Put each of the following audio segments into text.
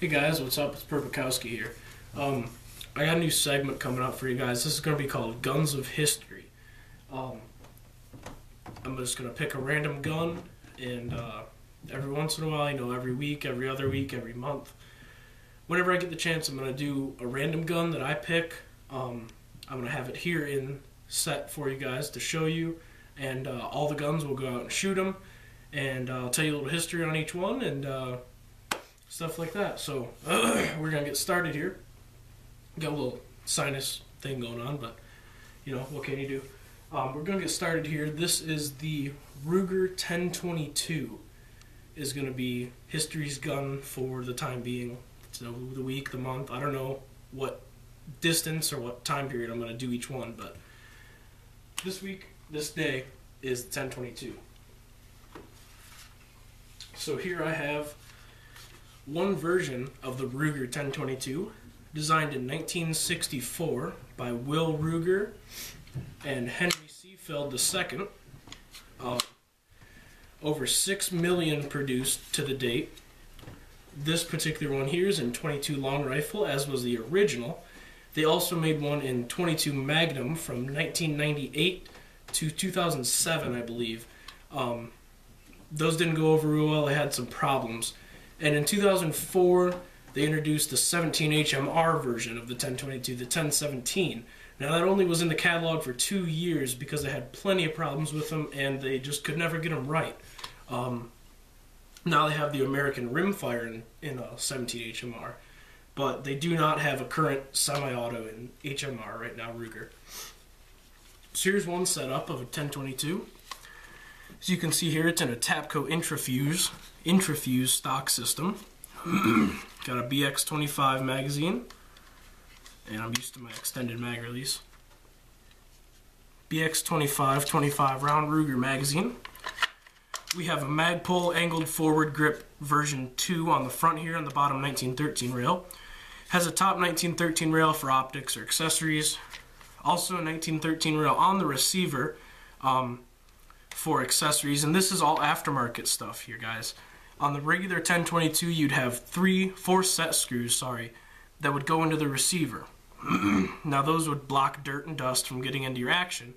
Hey guys, what's up? It's Perpikowski here. I got a new segment coming up for you guys. This is going to be called Guns of History. I'm just going to pick a random gun, and every once in a while, every week, every other week, every month, whenever I get the chance, I'm going to do a random gun that I pick. I'm going to have it here in set for you guys to show you, and all the guns will go out and shoot them, and I'll tell you a little history on each one, and stuff like that. So we're gonna get started here. Got a little sinus thing going on, but what can you do? We're gonna get started here. This is the Ruger 1022. Is gonna be history's gun for the time being. So the week, the month. I don't know what distance or what time period I'm gonna do each one, but this week, this day is the 1022. So here I have one version of the Ruger 1022, designed in 1964 by Will Ruger and Henry Seefeld II. Over 6 million produced to the date. This particular one here is in 22 long rifle, as was the original. They also made one in 22 Magnum from 1998 to 2007, I believe. Those didn't go over real well. They had some problems. And in 2004, they introduced the 17 HMR version of the 1022, the 1017. Now that only was in the catalog for 2 years because they had plenty of problems with them and they just could never get them right. Now they have the American rimfire in a 17 HMR, but they do not have a current semi-auto in HMR right now, Ruger. So here's one setup of a 1022. As you can see here, it's in a Tapco Intrafuse stock system. Got a BX25 magazine, and I'm used to my extended mag release. BX25 25 round Ruger magazine. We have a Magpul angled forward grip version 2 on the front here, on the bottom 1913 rail. Has a top 1913 rail for optics or accessories. Also a 1913 rail on the receiver for accessories, and this is all aftermarket stuff here, guys. On the regular 1022, you'd have 4 set screws, that would go into the receiver. Now those would block dirt and dust from getting into your action,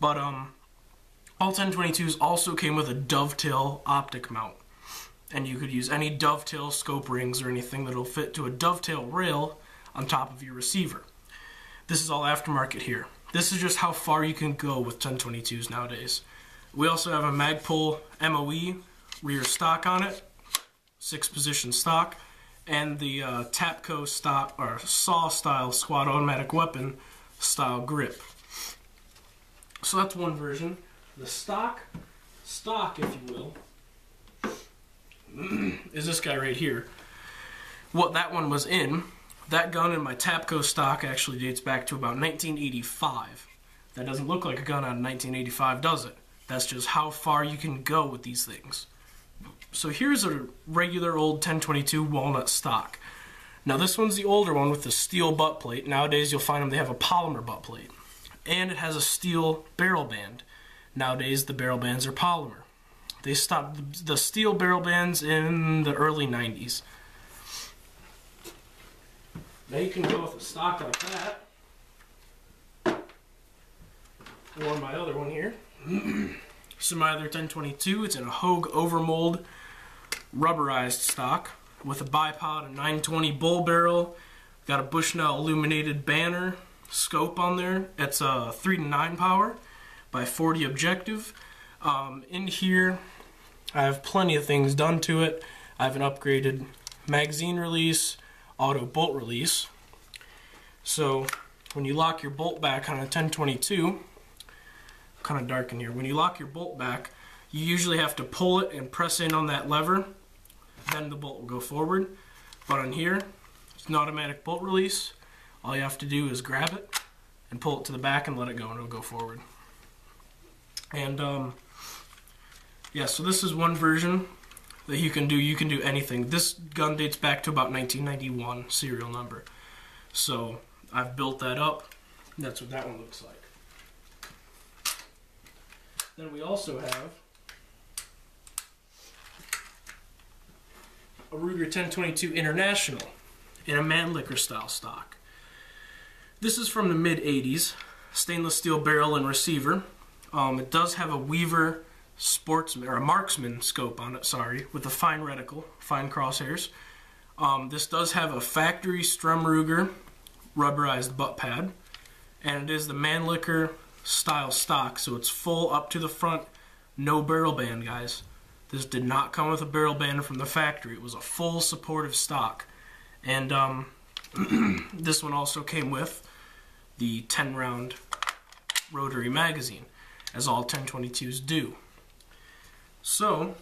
but all 1022s also came with a dovetail optic mount, and you could use any dovetail scope rings or anything that'll fit to a dovetail rail on top of your receiver. This is all aftermarket here. This is just how far you can go with 1022s nowadays. We also have a Magpul MOE rear stock on it, 6-position stock, and the Tapco stock or SAW style squad automatic weapon style grip. So that's one version. The stock, if you will, is this guy right here. What that one was in, that gun in my Tapco stock actually dates back to about 1985. That doesn't look like a gun out of 1985, does it? That's just how far you can go with these things. So here's a regular old 1022 walnut stock. Now this one's the older one with the steel butt plate. Nowadays you'll find them, they have a polymer butt plate. And it has a steel barrel band. Nowadays the barrel bands are polymer. They stopped the steel barrel bands in the early 90s. Now you can go with a stock like that. Or my other one here. So my other 1022, it's in a Hogue overmold rubberized stock with a bipod, a 920 bull barrel, got a Bushnell illuminated banner scope on there. It's a 3-to-9 power by 40 objective. In here I have plenty of things done to it. I have an upgraded magazine release, auto bolt release. So when you lock your bolt back on a 1022, kind of dark in here. When you lock your bolt back, you usually have to pull it and press in on that lever, then the bolt will go forward. But on here, it's an automatic bolt release. All you have to do is grab it and pull it to the back and let it go, and it'll go forward. And yeah, so this is one version that you can do. You can do anything. This gun dates back to about 1991 serial number. So I've built that up. That's what that one looks like. Then we also have a Ruger 1022 International in a Mannlicher style stock. This is from the mid-80s, stainless steel barrel and receiver. It does have a Weaver sportsman or a marksman scope on it, sorry, with a fine reticle, fine crosshairs. This does have a factory Sturm Ruger rubberized butt pad, and it is the Mannlicher style stock, so it's full up to the front, no barrel band, guys. This did not come with a barrel band from the factory. It was a full supportive stock. And this one also came with the 10-round rotary magazine, as all 1022s do. So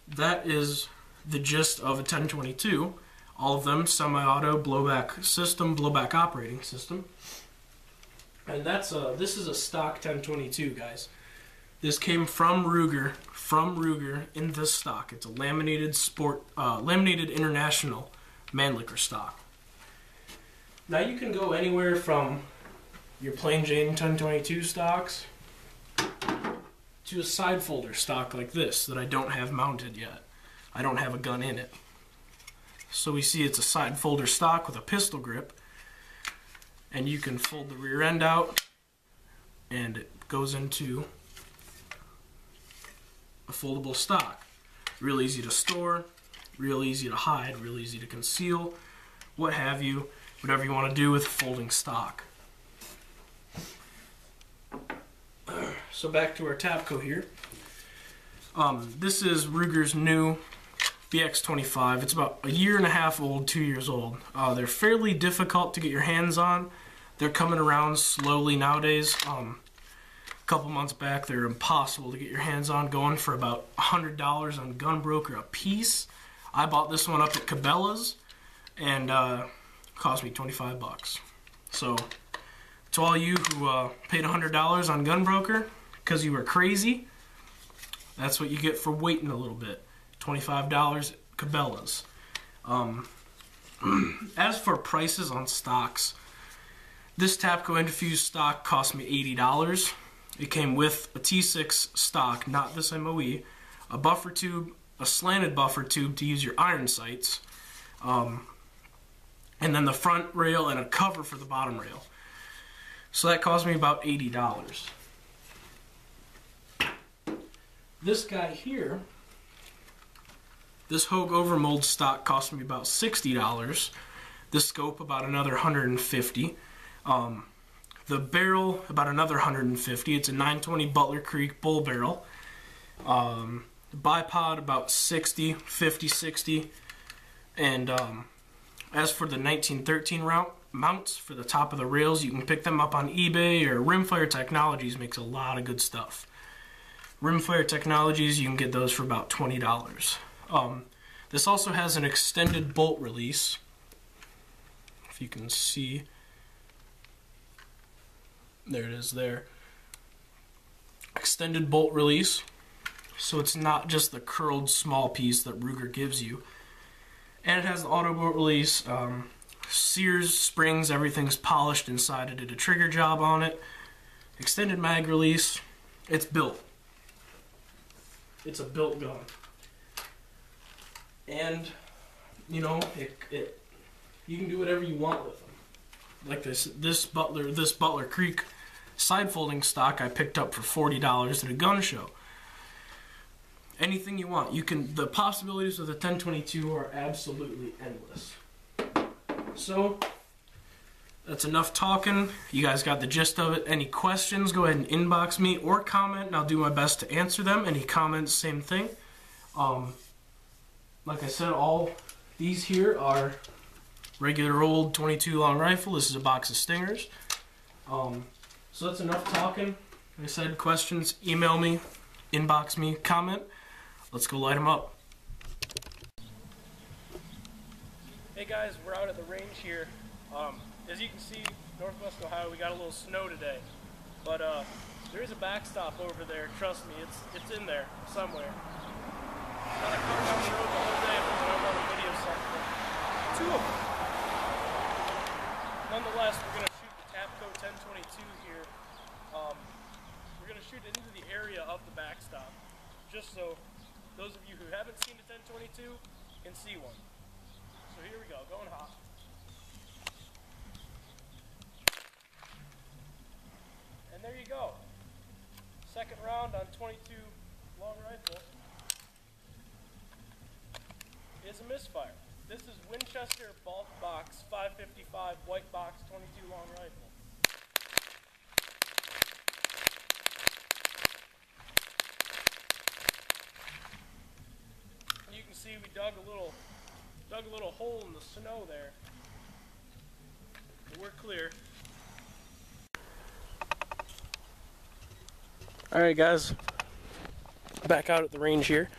that is the gist of a 1022. All of them semi-auto blowback system, blowback operating system. And this is a stock 1022, guys. This came from Ruger in this stock. It's a laminated laminated international Mannlicher stock. Now you can go anywhere from your plain Jane 1022 stocks to a side folder stock like this that I don't have mounted yet. I don't have a gun in it. So we see it's a side folder stock with a pistol grip, and you can fold the rear end out and it goes into a foldable stock. Real easy to store, real easy to hide, real easy to conceal, what have you, whatever you want to do with folding stock. So back to our Tapco here. This is Ruger's new BX25. It's about a year and a half old, 2 years old. They're fairly difficult to get your hands on. They're coming around slowly nowadays. A couple months back, they're impossible to get your hands on, going for about $100 on Gunbroker a piece. I bought this one up at Cabela's, and cost me 25 bucks. So to all you who paid $100 on Gunbroker because you were crazy, that's what you get for waiting a little bit. $25 at Cabela's. As for prices on stocks, this Tapco Infused stock cost me $80. It came with a T6 stock, not this MOE, a buffer tube, a slanted buffer tube to use your iron sights, and then the front rail and a cover for the bottom rail. So that cost me about $80. This guy here, this Hogue Overmold stock cost me about $60. The scope about another $150. The barrel about another $150. It's a 920 Butler Creek bull barrel. The bipod about $60, $50, $60. And as for the 1913 mounts for the top of the rails, you can pick them up on eBay, or Rimfire Technologies makes a lot of good stuff. Rimfire Technologies, you can get those for about $20. This also has an extended bolt release, if you can see. There it is there. Extended bolt release, so it's not just the curled small piece that Ruger gives you. And it has the auto bolt release, Sears springs, everything's polished inside. I did a trigger job on it. Extended mag release. It's built. It's a built gun. And, you know, you can do whatever you want with them. Like this Butler Creek side folding stock I picked up for $40 at a gun show. Anything you want. The possibilities with the 1022 are absolutely endless. So, that's enough talking. You guys got the gist of it. Any questions, go ahead and inbox me or comment, and I'll do my best to answer them. Any comments, same thing. Like I said, all these here are regular old 22 long rifle. This is a box of Stingers. So that's enough talking. Like I said, questions, email me, inbox me, comment. Let's go light them up. Hey guys, we're out at the range here. As you can see, Northwest Ohio, we got a little snow today. But there is a backstop over there. Trust me, it's in there somewhere. Not a car down the road the whole day, but I'm on a video something. Two of them. Nonetheless, we're going to shoot the Tapco 1022 here. We're going to shoot into the area of the backstop, just so those of you who haven't seen a 1022 can see one. So here we go, going hot. And there you go. Second round on 22 long rifle is a misfire. This is Winchester bulk box 555 white box 22 long rifle. You can see we dug a little hole in the snow there. But we're clear. Alright guys, back out at the range here.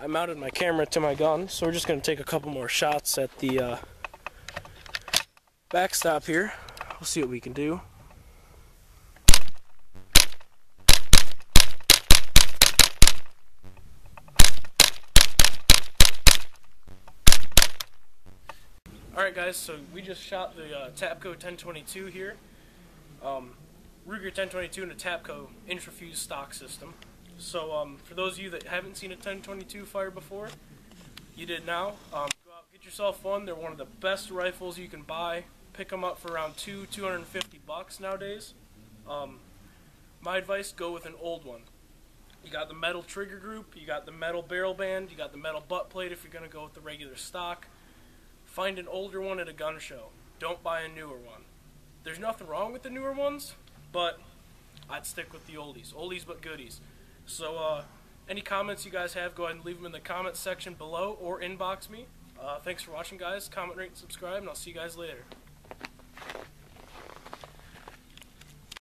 I mounted my camera to my gun, so we're just going to take a couple more shots at the backstop here. We'll see what we can do. Alright guys, so we just shot the Tapco 1022 here. Ruger 1022 and a Tapco intrafuse stock system. So for those of you that haven't seen a 1022 fire before, you did now. Go out, get yourself one. They're one of the best rifles you can buy. Pick them up for around $250 nowadays. My advice, go with an old one. You got the metal trigger group, you got the metal barrel band, you got the metal butt plate if you're going to go with the regular stock. Find an older one at a gun show. Don't buy a newer one. There's nothing wrong with the newer ones, but I'd stick with the oldies. Oldies but goodies. So any comments you guys have, go ahead and leave them in the comments section below or inbox me. Thanks for watching guys. Comment, rate, and subscribe, and I'll see you guys later.